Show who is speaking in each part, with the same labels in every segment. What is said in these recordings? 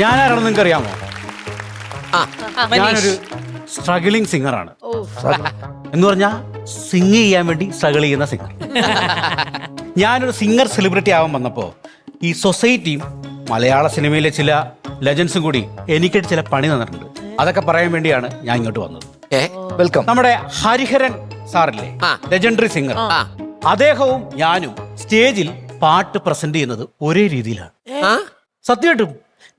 Speaker 1: ഞാനാരാണെന്ന് നിങ്ങൾക്ക് അറിയാമോ? ഞാനൊരു സ്ട്രഗിളിങ് സിംഗറാണ്. എന്ന് പറഞ്ഞാൽ സിംഗ് ചെയ്യാൻ വേണ്ടി സ്ട്രഗിൾ ചെയ്യുന്ന സിംഗർ. ഞാനൊരു സിംഗർ സെലിബ്രിറ്റി ആവാൻ വന്നപ്പോൾ ഈ സൊസൈറ്റിയും മലയാള സിനിമയിലെ ചില ലെജൻസും കൂടി എനിക്ക് ചില പണി തന്നിട്ടുണ്ട്. അതൊക്കെ പറയാൻ വേണ്ടിയാണ് ഞാൻ ഇങ്ങോട്ട് വന്നത്.
Speaker 2: വെൽക്കം.
Speaker 1: നമ്മുടെ ഹരിഹരൻ സാറില്ലേ, ലെജൻഡറി സിംഗർ, അദ്ദേഹവും ഞാനും സ്റ്റേജിൽ പാട്ട് പ്രസന്റ് ചെയ്യുന്നത് ഒരേ രീതിയിലാണ്. സത്യമായിട്ടും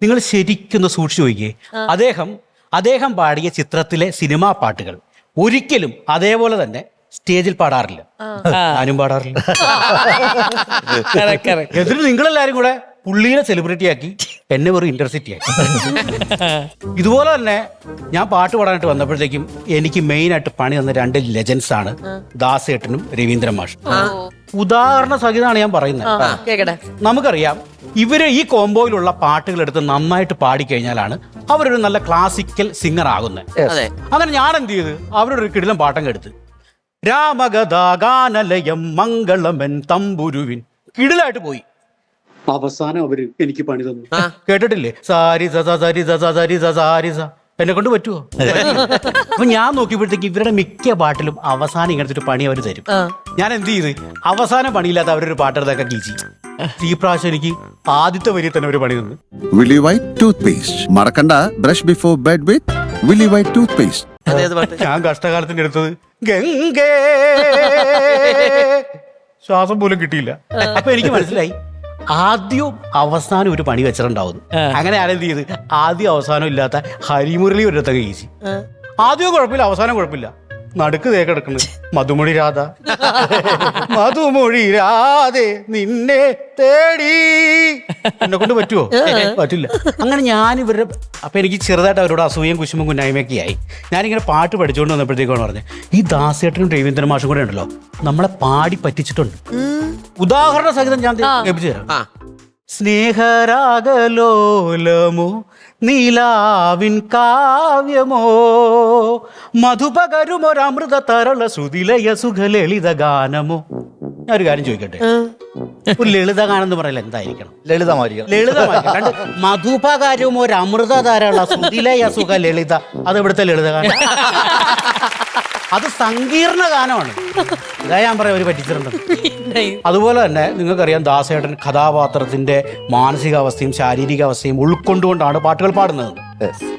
Speaker 1: നിങ്ങൾ ശരിക്കൊന്ന് സൂക്ഷിച്ചു നോക്കിയേ. അദ്ദേഹം പാടിയ ചിത്രത്തിലെ സിനിമാ പാട്ടുകൾ ഒരിക്കലും അതേപോലെ തന്നെ സ്റ്റേജിൽ പാടാറില്ല. ഞാനും പാടാറില്ല. എന്നിട്ട് നിങ്ങളെല്ലാരും കൂടെ പുള്ളിയെ സെലിബ്രിറ്റി ആക്കി എന്നെ വെറും ഇന്റർസിറ്റി ആക്കി. ഇതുപോലെ തന്നെ ഞാൻ പാട്ട് പാടാനായിട്ട് വന്നപ്പോഴത്തേക്കും എനിക്ക് മെയിൻ ആയിട്ട് പണി തന്ന രണ്ട് ലെജൻസ് ആണ് ദാസേട്ടനും രവീന്ദ്രൻ മാഷും. ഉദാഹരണ സഹിതമാണ് ഞാൻ പറയുന്നത്. നമുക്കറിയാം ഇവര് ഈ കോംബോയിലുള്ള പാട്ടുകൾ എടുത്ത് നന്നായിട്ട് പാടിക്കഴിഞ്ഞാലാണ് അവരൊരു നല്ല ക്ലാസിക്കൽ സിംഗർ ആകുന്നത്. അങ്ങനെ ഞാൻ എന്ത് ചെയ്ത് അവരൊരു കിടിലം പാട്ടം എടുത്ത് രാമഗതാഗാനലയം മംഗളമൻ തമ്പുരുവിൻ കിടിലായിട്ട് പോയി. അവസാനം അവര് എനിക്ക് പണി തന്നു. കേട്ടിട്ടില്ലേ? സാരി സരി സരി സാരി സ. എന്നെ കൊണ്ട് പറ്റുമോ? അപ്പൊ ഞാൻ നോക്കിയപ്പോഴത്തേക്ക് ഇവരുടെ മിക്ക പാട്ടിലും അവസാനം ഇങ്ങനത്തെ ഒരു പണി അവർ തരും. ഞാൻ എന്ത് ചെയ്ത് അവസാനം പണിയില്ലാത്ത അവരൊരു പാട്ടെടുത്തൊക്കെ കീച്ചി. ഈ പ്രാവശ്യം എനിക്ക് ആദ്യത്തെ വരി തന്നെ ഒരു പണി തന്നു.
Speaker 3: വില്ലി വൈറ്റ് ടൂത്ത് പേസ്റ്റ് മറക്കണ്ട. Brush before bed with Willy White toothpaste.
Speaker 1: ഞാൻ കഷ്ടകാലത്തിന്റെ എടുത്തത് ഗംഗേ, ശ്വാസം പോലും കിട്ടിയില്ല. അപ്പൊ എനിക്ക് മനസ്സിലായി ആദ്യവും അവസാനം ഒരു പണി വെച്ചിട്ടുണ്ടാവുന്നു. അങ്ങനെ ആരെന്ത് ചെയ്ത് ആദ്യം അവസാനം ഇല്ലാത്ത ഹരിമുരളി ഒരിടത്തൊക്കെ ഈസി. ആദ്യവും കുഴപ്പമില്ല, അവസാനം കുഴപ്പമില്ല, നടുക്ക് തേക്കെടുക്കുന്നു. മധുമൊഴി രാധ മധുമൊഴി രാധേ നിന്നെ തേടി. എന്നെ കൊണ്ട് പറ്റുമോ? പറ്റില്ല. അങ്ങനെ ഞാൻ ഇവരുടെ അപ്പൊ എനിക്ക് ചെറുതായിട്ട് അവരോട് അസൂയം കുശുമ്പും കുന്നായ്മയൊക്കെ ആയി. ഞാനിങ്ങനെ പാട്ട് പഠിച്ചുകൊണ്ട് വന്നപ്പോഴത്തേക്കാണ് പറഞ്ഞത് ഈ ദാസേട്ടനും രവീന്ദ്രൻ മാഷും കൂടെ ഉണ്ടല്ലോ നമ്മളെ പാടി പറ്റിച്ചിട്ടുണ്ട്. ഉദാഹരണ സഹിതം ഞാൻ കേൾപ്പിച്ചു തരാം. സ്നേഹരാഗലോലമോ നീലാവിൻ കാവ്യമോ മധുപകരുമൊരമൃത തരള ശ്രുതിലയ സുഖലളിത ഗാനമോ. ഞാനൊരു കാര്യം ചോദിക്കട്ടെ, ഒരു ലളിത ഗാനം എന്ന് പറയല എന്തായിരിക്കണം? ലളിതമായിരിക്കണം. മധുപകരുമൊരമൃത തരള ശ്രുതിലയ സുഖ ലളിത, അത് ഇവിടുത്തെ ലളിത ഗാനം. അത് സങ്കീർണ ഗാനമാണ്. ഇതാ ഞാൻ പറയാം ഒരു പറ്റിച്ചിട്ടുണ്ട്. അതുപോലെ തന്നെ നിങ്ങൾക്കറിയാം ദാസേട്ടൻ കഥാപാത്രത്തിന്റെ മാനസികാവസ്ഥയും ശാരീരികാവസ്ഥയും ഉൾക്കൊണ്ടുകൊണ്ടാണ് പാട്ടുകൾ പാടുന്നത്.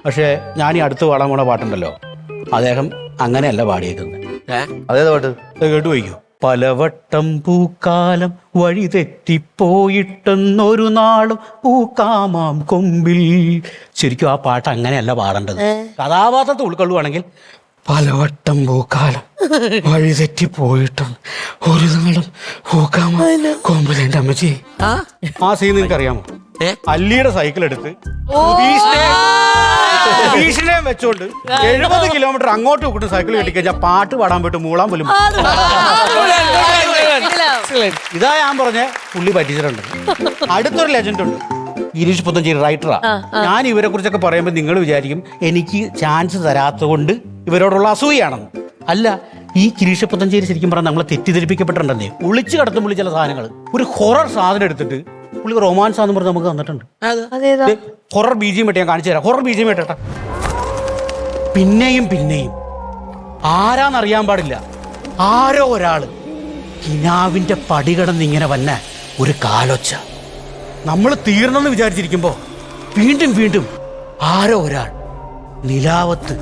Speaker 1: പക്ഷെ ഞാൻ ഈ അടുത്ത് പാടാൻ പോണ പാട്ടുണ്ടല്ലോ, അദ്ദേഹം അങ്ങനെയല്ല പാടിയേക്കുന്നത്.
Speaker 2: അതേത് പാട്ട്?
Speaker 1: കേട്ടു വയ്ക്കോ. പലവട്ടം പൂക്കാലം വഴി തെറ്റിപ്പോയിട്ടെന്നൊരു നാളും പൂക്കാമാം കൊമ്പിൽ. ശരിക്കും ആ പാട്ട് അങ്ങനെയല്ല പാടേണ്ടത്. കഥാപാത്രത്തെ ഉൾക്കൊള്ളുവാണെങ്കിൽ പലവട്ടം പൂക്കാലം വഴി തെറ്റിപ്പോയിട്ടും ഒരു നാളും പൂക്കാമാം കൊമ്പിൽ. എൻ്റെ അമ്മച്ചി ആ സീൻ നിങ്ങൾക്ക് അറിയാമോ? അല്ലിയുടെ സൈക്കിൾ എടുത്ത് ഭീഷണിയെ വെച്ചോണ്ട് 70 കിലോമീറ്റർ അങ്ങോട്ടും ഇങ്ങോട്ടും സൈക്കിൾ കെട്ടിക്കഴിഞ്ഞാൽ പാട്ട് പാടാൻ പോയിട്ട് മൂളാൻ പോലും. ഇതാ ഞാൻ പറഞ്ഞ പുള്ളി പറ്റിച്ചിട്ടുണ്ട്. അടുത്തൊരു ലെജൻഡ് ഉണ്ട്, ഗിരീഷ് പുത്തഞ്ചേരി, റൈറ്ററാ. ഞാൻ ഇവരെ കുറിച്ചൊക്കെ പറയുമ്പോൾ നിങ്ങൾ വിചാരിക്കും എനിക്ക് ചാൻസ് തരാത്തത് കൊണ്ട് ഇവരോടുള്ള അസൂയാണെന്ന്. അല്ല, ഈ ഗിരീഷ് പുത്തഞ്ചേരി ശരിക്കും പറഞ്ഞാൽ നമ്മളെ തെറ്റിദ്ധരിപ്പിക്കപ്പെട്ടിട്ടുണ്ടെന്നേ. ഒളിച്ചു കടത്തും പുള്ളി ചില സാധനങ്ങൾ. ഒരു ഹൊറർ സാധനം എടുത്തിട്ട് പുള്ളി റൊമാൻസ് ആണെന്ന് പറഞ്ഞ് നമുക്ക് തന്നിട്ടുണ്ട്. ഹൊറർ ബീജിയം ഞാൻ കാണിച്ചു തരാം. ഹൊറർ ബീജിയം കേട്ടാ. പിന്നെയും പിന്നെയും ആരാന്നറിയാൻ പാടില്ല, ആരോ ഒരാള് കിനാവിന്റെ പടികടന്ന് ഇങ്ങനെ വന്ന ഒരു കാലൊച്ച. നമ്മൾ തീർന്നെന്ന് വിചാരിച്ചിരിക്കുമ്പോ വീണ്ടും വീണ്ടും ആരോ ഒരാൾ നിലാവത്ത്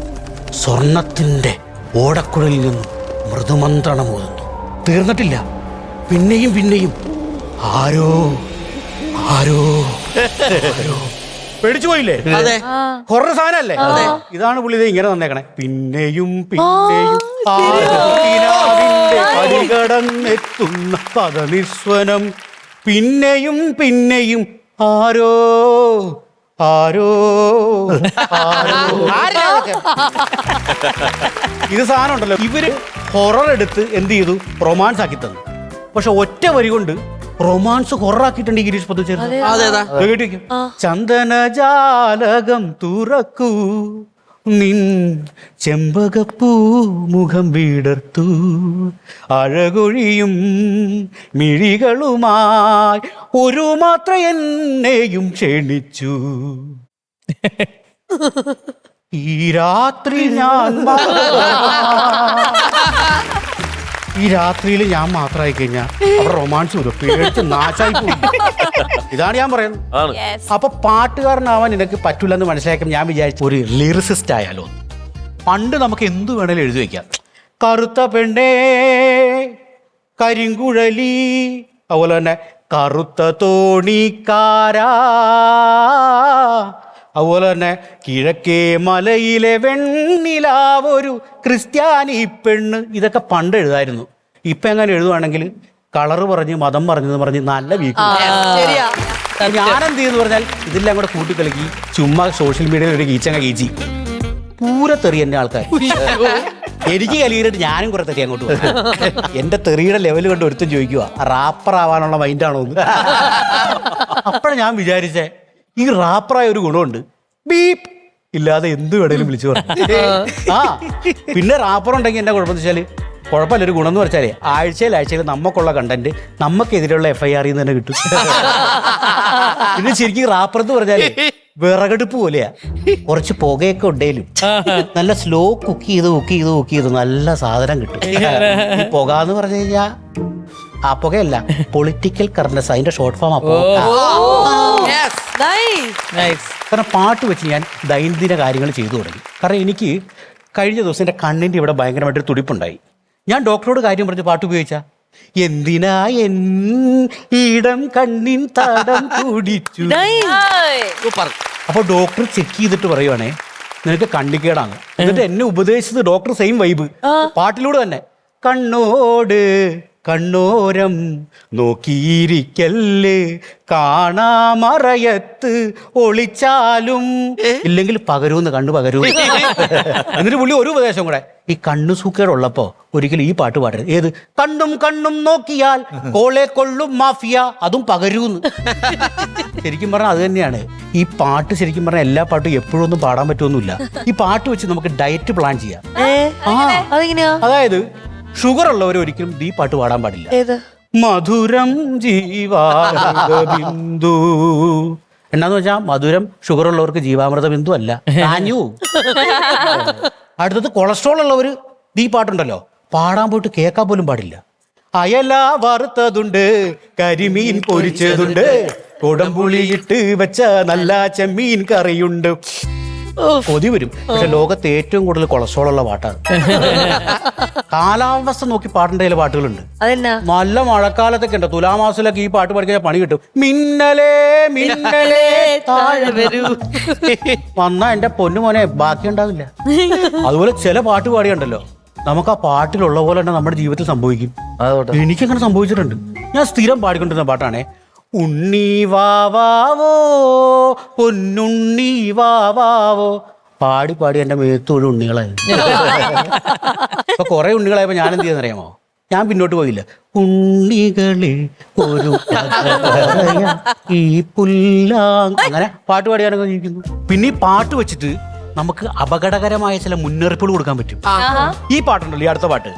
Speaker 1: സ്വർണത്തിന്റെ ഓടക്കുഴലിൽ നിന്നും മൃദുമന്ത്രണം ഓതുന്നു. തീർന്നിട്ടില്ല, പിന്നെയും പിന്നെയും ആരോ ആരോ ആരോ. പേടിച്ചു പോയില്ലേ? ഹൊറർ സാധനല്ലേ? ഇതാണ് പുള്ളി ഇങ്ങനെ തന്നേക്കണേ. പിന്നെയും പിന്നെയും പടികടന്നെത്തുന്ന പദനിസ്വനം. പിന്നെയും പിന്നെയും ആരോ ആരോ ആരോ. ഇത് സാധനം ഉണ്ടല്ലോ, ഇവര് ഹൊറർ എടുത്ത് എന്ത് ചെയ്തു, റൊമാൻസ് ആക്കി തന്നു. പക്ഷെ ഒറ്റ വരി കൊണ്ട് റൊമാൻസ് ഹൊററാക്കിയിട്ടുണ്ട് ഈ ഗിരീഷ് പുത്തഞ്ചേരി. ചന്ദനജാലകം തുറക്കൂ നിൻ ചെമ്പകപ്പൂ മുഖം വീടർത്തു അഴകൊഴിയും മിഴികളുമായി ഒരു മാത്ര എന്നെയും ക്ഷണിച്ചു. ഈ രാത്രി ഈ രാത്രിയിൽ ഞാൻ മാത്രമായി കഴിഞ്ഞാൽ അവിടെ റൊമാൻസ് വരും, പേടിച്ച് നാശായി പോകും. ഇതാണ് ഞാൻ പറയുന്നത്. അപ്പൊ പാട്ടുകാരനാവാൻ എനിക്ക് പറ്റൂലെന്ന് മനസ്സിലാക്കി ഞാൻ വിചാരിച്ചു ഒരു ലിറിസിസ്റ്റ് ആയാലോ. പണ്ട് നമുക്ക് എന്ത് വേണേലും എഴുതി വെക്കാം. കറുത്ത പെണ്ണേ കരിങ്കുഴലി, അതുപോലെ തന്നെ കറുത്ത തോണിക്കാരാ, അതുപോലെ തന്നെ കിഴക്കേ മലയിലെ വെണ്ണിലാവൊരു ക്രിസ്ത്യാനി പെണ്ണ്. ഇതൊക്കെ പണ്ട് എഴുതായിരുന്നു. ഇപ്പൊ എങ്ങനെ എഴുതുവാണെങ്കിൽ കളറ് പറഞ്ഞ് മതം പറഞ്ഞ് നല്ല വീക്ക്. ഞാനെന്ത് ചെയ്യുന്നു പറഞ്ഞാൽ ഇതെല്ലാം കൂടെ കൂട്ടിക്കളിക്കി ചുമ്മാ സോഷ്യൽ മീഡിയയിൽ ഒരു കീച്ചങ്ങ കീച്ചി പൂരത്തെറി എന്നെ ആൾക്കാർ. എനിക്ക് കലിയിട്ട് ഞാനും കുറെ തെറി അങ്ങോട്ട് പോകും. എന്റെ തെറിയുടെ ലെവൽ കണ്ട് ഒരുത്തും ചോദിക്കുക റാപ്പർ ആവാനുള്ള മൈൻഡാണോ എന്ന്. അപ്പോഴാണ് ഞാൻ വിചാരിച്ചേ ഈ റാപ്പറായ ഒരു ഗുണമുണ്ട്, ബീപ്പ് ഇല്ലാതെ എന്ത് വേണേലും വിളിച്ചു പറഞ്ഞു. ആ പിന്നെ റാപ്പർ ഉണ്ടെങ്കിൽ എന്നെ കുഴപ്പമെന്ന് വെച്ചാല് കുഴപ്പമില്ല, ഒരു ഗുണം എന്ന് വെച്ചാലേ ആഴ്ചയിൽ നമുക്കുള്ള കണ്ടന്റ് നമുക്കെതിരെയുള്ള FIR തന്നെ കിട്ടും. പിന്നെ ശരിക്കും റാപ്പർ എന്ന് പറഞ്ഞാല് വിറകടുപ്പ് പോലെയാ, കുറച്ച് പുകയൊക്കെ ഉണ്ടേലും നല്ല സ്ലോ കുക്ക് ചെയ്ത് നല്ല സാധനം കിട്ടും. ഈ പുക എന്ന് പറഞ്ഞു കഴിഞ്ഞാ ആ പുകയല്ല, പൊളിറ്റിക്കൽ കറൻസ്, അതിന്റെ ഷോർട്ട് ഫോം. കാരണം പാട്ട് വെച്ച് ഞാൻ ദൈനംദിന കാര്യങ്ങൾ ചെയ്തു തുടങ്ങി. കാരണം എനിക്ക് കഴിഞ്ഞ ദിവസം എൻ്റെ കണ്ണിൻ്റെ ഇവിടെ ഭയങ്കരമായിട്ടൊരു തുടിപ്പുണ്ടായി. ഞാൻ ഡോക്ടറോട് കാര്യം പറഞ്ഞ് പാട്ട് ഉപയോഗിച്ചാ എന്തിനാ ഇടം കണ്ണിൻ തടം കുടിച്ചു. അപ്പൊ ഡോക്ടർ ചെക്ക് ചെയ്തിട്ട് പറയുവാണേ നിനക്ക് കണ്ണിക്കേടാണ്. എന്നിട്ട് എന്നെ ഉപദേശിച്ചത് ഡോക്ടർ സെയിം വൈബ് പാട്ടിലൂടെ തന്നെ. കണ്ണോട് കണ്ണോരം നോക്കിയിരിക്കല്ലേ, കാണാമറയത്ത് ഒളിച്ചാലും ഇല്ലെങ്കിൽ പകരൂന്ന്, കണ്ണു പകരൂ. എന്നിട്ട് പുള്ളി ഒരു ഉപദേശം കൂടെ, ഈ കണ്ണു സൂക്കേടുള്ളപ്പോ ഒരിക്കലും ഈ പാട്ട് പാടരുത്. ഏത്? കണ്ണും നോക്കിയാൽ കോളെ കൊള്ളും മാഫിയ, അതും പകരൂന്ന്. ശരിക്കും പറഞ്ഞാൽ അത് തന്നെയാണ് ഈ പാട്ട്. ശരിക്കും പറഞ്ഞാൽ എല്ലാ പാട്ടും എപ്പോഴും ഒന്നും പാടാൻ പറ്റുമൊന്നുമില്ല. ഈ പാട്ട് വെച്ച് നമുക്ക് ഡയറ്റ് പ്ലാൻ ചെയ്യാം. അതായത് ഷുഗർ ഉള്ളവർ ഒരിക്കലും ഈ പാട്ട് പാടാൻ പാടില്ല. മധുരം ജീവാമൃത ബിന്ദു. എന്നാന്ന് വെച്ചാൽ മധുരം ഷുഗർ ഉള്ളവർക്ക് ജീവാമൃത ബിന്ദു അല്ല, താഞ്ഞു. അടുത്തത് കൊളസ്ട്രോൾ ഉള്ളവർ ഈ പാട്ടുണ്ടല്ലോ പാടാൻ പോയിട്ട് കേൾക്കാൻ പോലും പാടില്ല. അയല വറുത്തതുണ്ട്, കരിമീൻ പൊരിച്ചതുണ്ട്, കൊടംപുളിയിട്ട് വെച്ച നല്ല ചെമ്മീൻ കറിയുണ്ട്. കൊതി വരും. പക്ഷെ ലോകത്ത് ഏറ്റവും കൂടുതൽ കൊളസ്ട്രോൾ ഉള്ള പാട്ടാണ്. കാലാവസ്ഥ നോക്കി പാടേണ്ട ചില പാട്ടുകളുണ്ട്. നല്ല മഴക്കാലത്തൊക്കെ ഉണ്ട്, തുലാമാസത്തിലൊക്കെ ഈ പാട്ട് പഠിക്കാൻ പണി കിട്ടും. മിന്നലേ മിന്നലേ താഴെ വരൂ വന്നാ എന്റെ പൊന്നുമോനെ ബാക്കി ഉണ്ടാവില്ല. അതുപോലെ ചില പാട്ട് പാടിയുണ്ടല്ലോ നമുക്ക് ആ പാട്ടിലുള്ള പോലെ തന്നെ നമ്മുടെ ജീവിതത്തിൽ സംഭവിക്കും. എനിക്കങ്ങനെ സംഭവിച്ചിട്ടുണ്ട്. ഞാൻ സ്ഥിരം പാടിക്കൊണ്ടിരുന്ന പാട്ടാണേ ഉണ്ണി വാവാവോ പൊന്നുണ്ണി വാവാവോ. പാടി പാടി എന്റെ മേത്തോട് ഉണ്ണികളായി. അപ്പൊ കുറെ ഉണ്ണികളായപ്പോ ഞാൻ എന്ത് ചെയ്യാന്നറിയാമോ, ഞാൻ പിന്നോട്ട് പോയില്ല. ഉണ്ണികളെ ഒരു ഈ പുല്ലാങ്, അങ്ങനെ പാട്ട് പാടിയാനൊക്കെ ജീവിക്കുന്നു. പിന്നെ ഈ പാട്ട് വെച്ചിട്ട് നമുക്ക് അപകടകരമായ ചില മുന്നറിയിപ്പുകൾ കൊടുക്കാൻ പറ്റും. ഈ പാട്ടുണ്ടല്ലോ, ഈ അടുത്ത പാട്ട്,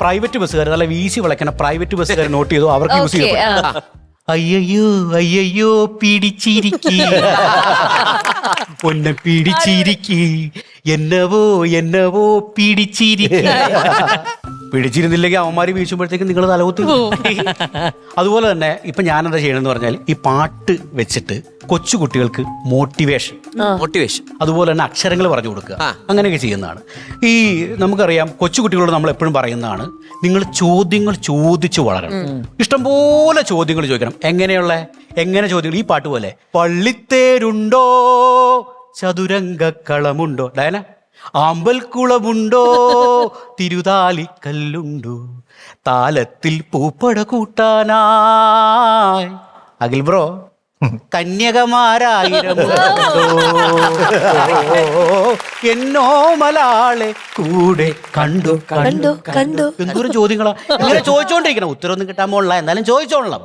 Speaker 1: പ്രൈവറ്റ് ബസ്സുകാർ നല്ല വീശി വിളക്കണ പ്രൈവറ്റ് ബസ്സുകാർ നോട്ട് ചെയ്തു, അവർക്ക് യൂസ് ചെയ്തു. അയ്യോ അയ്യോ പിടിച്ചിരിക്കി പൊന്നെ പിടിച്ചിരിക്കി, എന്നവോ പിടിച്ചിരിക്കി. പിടിച്ചിരുന്നില്ലെങ്കിൽ അവന്മാര് വീശുമ്പോഴത്തേക്കും നിങ്ങൾ തലകുത്തി. അതുപോലെ തന്നെ ഇപ്പൊ ഞാൻ എന്താ ചെയ്യണമെന്ന് പറഞ്ഞാൽ ഈ പാട്ട് വെച്ചിട്ട് കൊച്ചു കുട്ടികൾക്ക് മോട്ടിവേഷൻ അതുപോലെ തന്നെ അക്ഷരങ്ങൾ പറഞ്ഞു കൊടുക്കുക, അങ്ങനെയൊക്കെ ചെയ്യുന്നതാണ്. ഈ നമുക്കറിയാം കൊച്ചു കുട്ടികളോട് നമ്മൾ എപ്പോഴും പറയുന്നതാണ്, നിങ്ങൾ ചോദ്യങ്ങൾ ചോദിച്ചു വളരണം. ഇഷ്ടംപോലെ ചോദ്യങ്ങൾ ചോദിക്കണം. എങ്ങനെ ചോദ്യങ്ങൾ? ഈ പാട്ട് പോലെ പള്ളിത്തേരുണ്ടോ, ചതുരംഗക്കളമുണ്ടോ, ഡയന ആമ്പൽക്കുളമുണ്ടോ, തിരുതാലിക്കല്ലുണ്ടോ, താലത്തിൽ പൂപ്പട കൂട്ടാനായി അഖിൽ ബ്രോ കന്യകമാരായിരം എന്നോ മലാളെ കൂടെ കണ്ടു. എന്തോരം ചോദ്യങ്ങളാ ഇങ്ങനെ ചോദിച്ചോണ്ടിരിക്കണം. ഉത്തരവൊന്നും കിട്ടാൻ പോലുള്ള എന്നാലും ചോദിച്ചോളാം.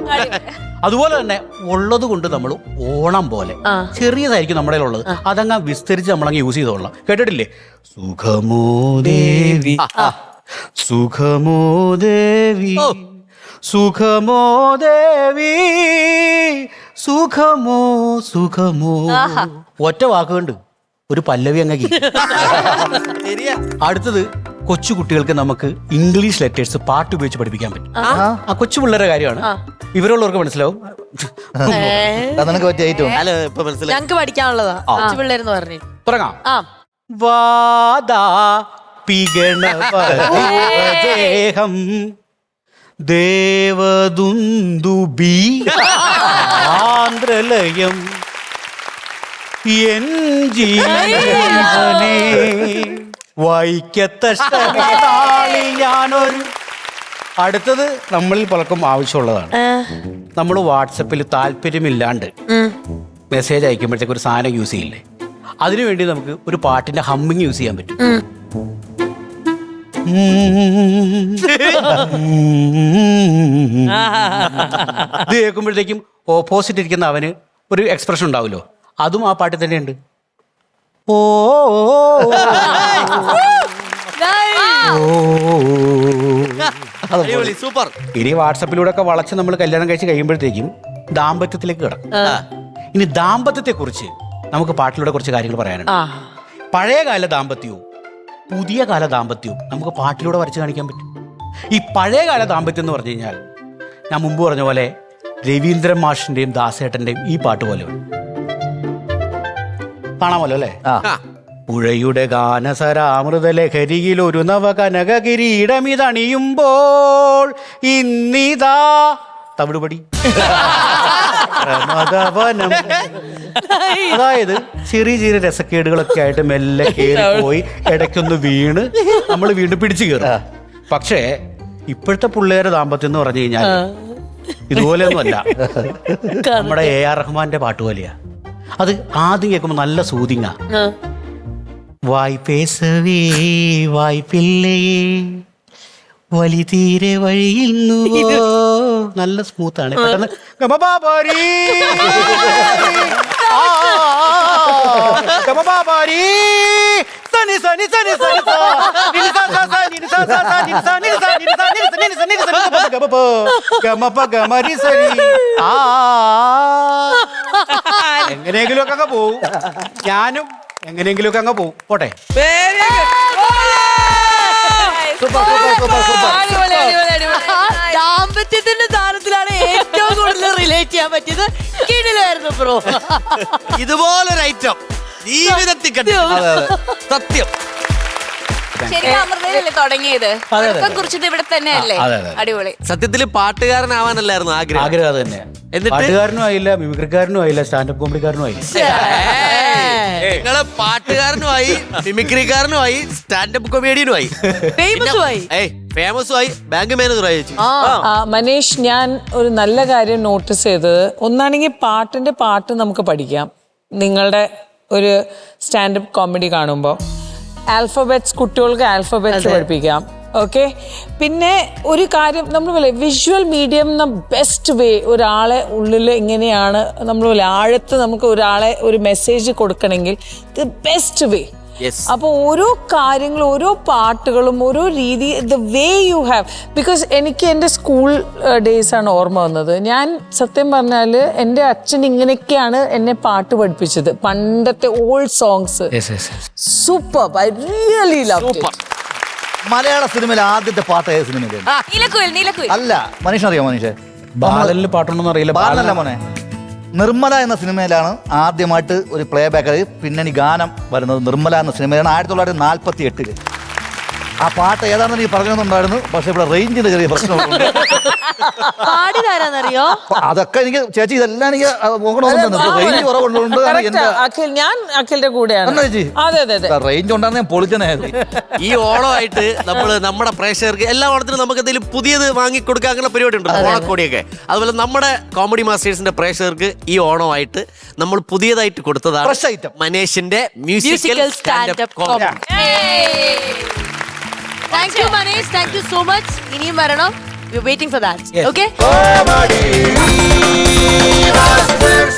Speaker 1: അതുപോലെ തന്നെ ഉള്ളത് കൊണ്ട് നമ്മൾ ഓണം പോലെ ചെറിയതായിരിക്കും നമ്മുടെ ഉള്ളത്, അതങ്ങ് വിസ്തരിച്ച് നമ്മളങ്ങ് യൂസ് ചെയ്തോളാം. കേട്ടിട്ടില്ലേ? സുഖമോ ദേവി സുഖമോ ദേവി സുഖമോ ദേവി സുഖമോ. ഒറ്റ വാക്കുണ്ട് ഒരു പല്ലവി അങ്ങ് അടുത്തത് കൊച്ചു കുട്ടികൾക്ക് നമുക്ക് ഇംഗ്ലീഷ് ലെറ്റേഴ്സ് പാട്ട് ഉപയോഗിച്ച് പഠിപ്പിക്കാൻ പറ്റും. ആ കൊച്ചു പിള്ളേരുടെ കാര്യമാണ്, ഇവരുള്ളവർക്ക് മനസ്സിലാവും.
Speaker 2: നിനക്ക് പറ്റിയ ഏറ്റവും
Speaker 4: ഞങ്ങക്ക് പഠിക്കാനുള്ളതാ പിള്ളേരെന്ന് പറഞ്ഞു.
Speaker 1: തുടങ്ങാം. വാദാ പിഗണപദേഹം ദേവദുന്ദുബി ആന്ധ്രലയം എൻ ജീവനേ വൈക്കത്തഷ്ടമി ഞാനൊരു. അടുത്തത് നമ്മളിൽ പലർക്കും ആവശ്യമുള്ളതാണ്. നമ്മൾ വാട്സപ്പിൽ താല്പര്യമില്ലാണ്ട് മെസ്സേജ് അയക്കുമ്പോഴത്തേക്ക് ഒരു സാധനം യൂസ് ചെയ്യില്ലേ, അതിനുവേണ്ടി നമുക്ക് ഒരു പാട്ടിന്റെ ഹമ്മിങ് യൂസ് ചെയ്യാൻ പറ്റും. ഇത് കേൾക്കുമ്പോഴത്തേക്കും ഓപ്പോസിറ്റ് ഇരിക്കുന്ന അവന് ഒരു എക്സ്പ്രഷൻ ഉണ്ടാവുമല്ലോ, അതും ആ പാട്ടിൽ തന്നെയുണ്ട്. ഓ
Speaker 5: സൂപ്പർ.
Speaker 1: ഇനി വാട്സപ്പിലൂടെ ഒക്കെ വളച്ച് നമ്മൾ കല്യാണം കഴിച്ച് കഴിയുമ്പോഴത്തേക്കും ദാമ്പത്യത്തിലേക്ക് കിടക്കും. ഇനി ദാമ്പത്യത്തെ കുറിച്ച് നമുക്ക് പാട്ടിലൂടെ കുറച്ച് കാര്യങ്ങൾ പറയാനുണ്ട്. പഴയകാല ദാമ്പത്യവും പുതിയ കാല ദാമ്പത്യവും നമുക്ക് പാട്ടിലൂടെ വരച്ച് കാണിക്കാൻ പറ്റും. ഈ പഴയകാല ദാമ്പത്യം എന്ന് പറഞ്ഞു കഴിഞ്ഞാൽ ഞാൻ മുമ്പ് പറഞ്ഞ പോലെ രവീന്ദ്രൻ മാഷിന്റെയും ദാസേട്ടന്റെയും ഈ പാട്ട് പോലെ കാണാമല്ലോ അല്ലേ? പുഴയുടെ ഗാനസരാമൃത ലഹരിയിൽ ഒരു നവ കനക കിരീടമിതണിയുമ്പോൾ ഇന്നിതാ തവിടുപടി മതവനം. അതായത് ചെറിയ ചെറിയ രസക്കേടുകളൊക്കെ ആയിട്ട് മെല്ലെ കയറി പോയി ഇടയ്ക്കൊന്ന് വീണ് നമ്മൾ വീണ്ടും പിടിച്ചു കയറും. പക്ഷേ ഇപ്പോഴത്തെ പിള്ളേരെ ദാമ്പത്യം എന്ന് പറഞ്ഞു കഴിഞ്ഞാൽ ഇതുപോലെയൊന്നുമല്ല. നമ്മുടെ AR റഹ്മാന്റെ പാട്ട് പോലെയാ. അത് ആദ്യം കേൾക്കുമ്പോൾ നല്ല സൂതിങ്ങാ. വായ്പേസവേ വായ്പില്ലയേ വലി തീരെ വഴിയുന്നു, നല്ല സ്മൂത്താണ്. പെട്ടെന്ന് ഗമപാപാരി ഗമപാപാരി സനി സനി സനി സനി സ നിനി സ സ സ നിനി സ സ സ നിനി സ നിനി സ നിനി സ നിനി സ നിനി സ നിനി സ ഗമപ ഗമപ ഗമരി സരി. എങ്ങനെയെങ്കിലും ഒക്കെ അങ്ങ് പോവും, ഞാനും എങ്ങനെയെങ്കിലും ഒക്കെ അങ്ങ് പോവും. പോട്ടെ.
Speaker 4: ദാമ്പത്യത്തിന്റെ താരത്തിലാണ് ഏറ്റവും കൂടുതൽ റിലേറ്റ് ചെയ്യാൻ പറ്റിയത്. കിടിലായിരുന്നു ബ്രോ.
Speaker 5: ഇതുപോലൊരു ഐറ്റം ജീവിതത്തിൽ സത്യം.
Speaker 6: ശരിക്കും അമൃതയിലല്ലേ തുടങ്ങിയത്? കുറിച്ചത് ഇവിടെ തന്നെയല്ലേ? അടിപൊളി.
Speaker 5: സത്യത്തിൽ പാട്ടുകാരനാവാനല്ലായിരുന്നു ആഗ്രഹം.
Speaker 1: ആഗ്രഹം അത് തന്നെ. പാട്ടുകാരനും ആയില്ല, മിമിക്രിക്കാരനും ആയില്ല, സ്റ്റാൻഡപ്പ് കോമഡിക്കാരനും ആയില്ല.
Speaker 5: നിങ്ങള് പാട്ടുകാരനുമായി, മിമിക്രിക്കാരനുമായി, സ്റ്റാൻഡപ്പ് കൊമേഡിയനുമായി, ഫേമസുമായി, ബാങ്ക് മാനേജറായി.
Speaker 7: മനീഷ്, ഞാൻ ഒരു നല്ല കാര്യം നോട്ടീസ് ചെയ്തത്, ഒന്നാണെങ്കിൽ പാട്ട് നമുക്ക് പഠിക്കാം. നിങ്ങളുടെ ഒരു സ്റ്റാൻഡപ്പ് കോമഡി കാണുമ്പോൾ ആൽഫബറ്റ്സ്, കുട്ടികൾക്ക് ആൽഫബറ്റ്സ് പഠിപ്പിക്കാം. ഓക്കെ. പിന്നെ ഒരു കാര്യം നമ്മൾ വിഷ്വൽ മീഡിയം എന്ന ബെസ്റ്റ് വേ ഒരാളെ ഉള്ളിൽ ഇങ്ങനെയാണ് നമ്മൾ ആഴത്ത് നമുക്ക് ഒരാളെ ഒരു മെസ്സേജ് കൊടുക്കണമെങ്കിൽ ദ ബെസ്റ്റ് വേ. അപ്പോൾ ഓരോ കാര്യങ്ങളും, ഓരോ പാട്ടുകളും, ഓരോ രീതി, the way you have. Because എനിക്ക് എൻ്റെ സ്കൂൾ ഡേയ്സാണ് ഓർമ്മ വന്നത്. ഞാൻ സത്യം പറഞ്ഞാൽ എൻ്റെ അച്ഛൻ ഇങ്ങനെയൊക്കെയാണ് എന്നെ പാട്ട് പഠിപ്പിച്ചത്. പണ്ടത്തെ old songs. Super. I really love it.
Speaker 2: മലയാള സിനിമയിൽ ആദ്യത്തെ പാട്ട് ഏത് സിനിമയിലാണ്? അല്ല, മനീഷ് അറിയാമോ? മനീഷ്
Speaker 1: ബാലനിൽ പാട്ടുണ്ടെന്ന് അറിയില്ല.
Speaker 2: ബാലനല്ല മോനെ, നിർമ്മല എന്ന സിനിമയിലാണ് ആദ്യമായിട്ട് ഒരു പ്ലേ ബാക്ക് പിന്നണി ഗാനം വരുന്നത്. നിർമ്മല എന്ന സിനിമയിലാണ് 1948. ആ പാട്ട് ഏതാണെന്ന് എനിക്ക് പറഞ്ഞൊന്നുണ്ടായിരുന്നു, പക്ഷെ ഇവിടെ റേഞ്ചിന്റെ ചെറിയ പ്രശ്നമുണ്ട്.
Speaker 4: പാടിയതാരാന്നറിയോ?
Speaker 2: അതൊക്കെ എനിക്ക് ചേച്ചി ഇതെല്ലാം എനിക്ക് നോക്കണമെന്നുണ്ട്. റേഞ്ച് കുറവുള്ളതുകൊണ്ട്
Speaker 7: ഞാൻ അഖിലിന്റെ കൂടെയാണ്.
Speaker 2: റേഞ്ച് ഉണ്ടാകുന്ന ഞാൻ പൊളിച്ചനെ.
Speaker 5: ഈ ഓണമായിട്ട് നമ്മുടെ പ്രേക്ഷകർക്ക് എല്ലാ ഓണത്തിനും നമുക്ക് എന്തെങ്കിലും പുതിയത് വാങ്ങിക്കൊടുക്കുക, അങ്ങനെ പരിപാടി ഉണ്ട്, ഓണക്കോടിയൊക്കെ. അതുപോലെ നമ്മുടെ കോമഡി മാസ്റ്റേഴ്സിന്റെ പ്രേക്ഷകർക്ക് ഈ ഓണമായിട്ട് നമ്മൾ പുതിയതായിട്ട് കൊടുത്തതാണ് മനീഷിന്റെ musical standup comedy.
Speaker 4: Thank you, Manish. Thank you so much. ഇനിയും വരണം. We're waiting for that.
Speaker 1: Yes.
Speaker 4: Okay?
Speaker 3: Comedy Masters.